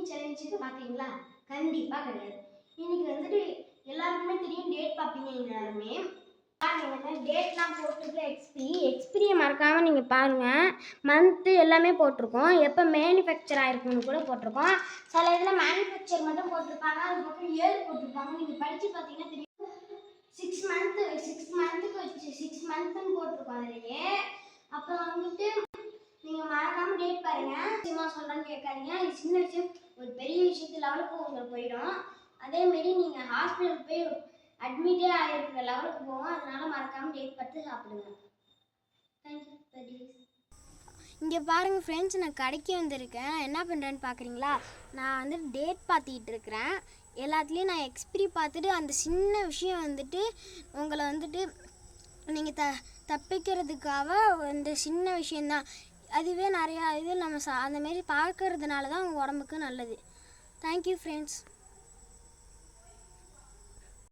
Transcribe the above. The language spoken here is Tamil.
குக்கிங் சேலஞ்சுன்னு பார்த்தீங்களா? கண்டிப்பாக கிடையாது. இன்னைக்கு வந்துட்டு எல்லாருக்குமே தெரியும், டேட் பார்ப்பீங்க எல்லாருமே. டேட்லாம் போட்டுருக்குல, எக்ஸ்பிரியை மறக்காமல் நீங்கள் பாருங்கள். மந்த்து எல்லாமே போட்டிருக்கோம், எப்போ மேனுஃபேக்சர் ஆகிருக்குன்னு கூட போட்டிருக்கோம். சில இதில் மேனுஃபேக்சர் மட்டும் போட்டிருப்பாங்க, அதுக்கப்புறம் இயர் போட்டிருப்பாங்க. நீங்கள் படித்து பார்த்தீங்கன்னா தெரியும். 6 மந்த்துன்னு போட்டிருக்கோம் அதுலேயே. அப்புறம் வந்துட்டு நீங்கள் மறக்காமல் டேட் பாருங்கள். சும்மா சொல்கிறேன்னு கேட்காதீங்க, இது சின்ன விஷயம், ஒரு பெரிய விஷயத்து லெவலுக்கு உங்களுக்கு போயிடும். அதேமாரி நீங்கள் ஹாஸ்பிட்டல் போய் அட்மிட்டே ஆகிருக்கிற லெவலுக்கு போவோம். அதனால் மறக்காமல் டேட் பார்த்து சாப்பிடுங்க. தேங்க்யூ. இங்கே பாருங்கள் ஃப்ரெண்ட்ஸ், நான் கடைக்கு வந்திருக்கேன். என்ன பண்ணுறேன்னு பார்க்குறீங்களா? நான் வந்து டேட் பார்த்துக்கிட்டு இருக்கிறேன். எல்லாத்துலேயும் நான் எக்ஸ்பிரி பார்த்துட்டு அந்த சின்ன விஷயம் வந்துட்டு உங்களை வந்துட்டு நீங்கள் தப்பிக்கிறதுக்காக இந்த சின்ன விஷயந்தான். அதுவே நிறையா இது நம்ம அந்தமாரி பார்க்கறதுனால தான் உங்கள் உடம்புக்கு நல்லது. Thank you friends.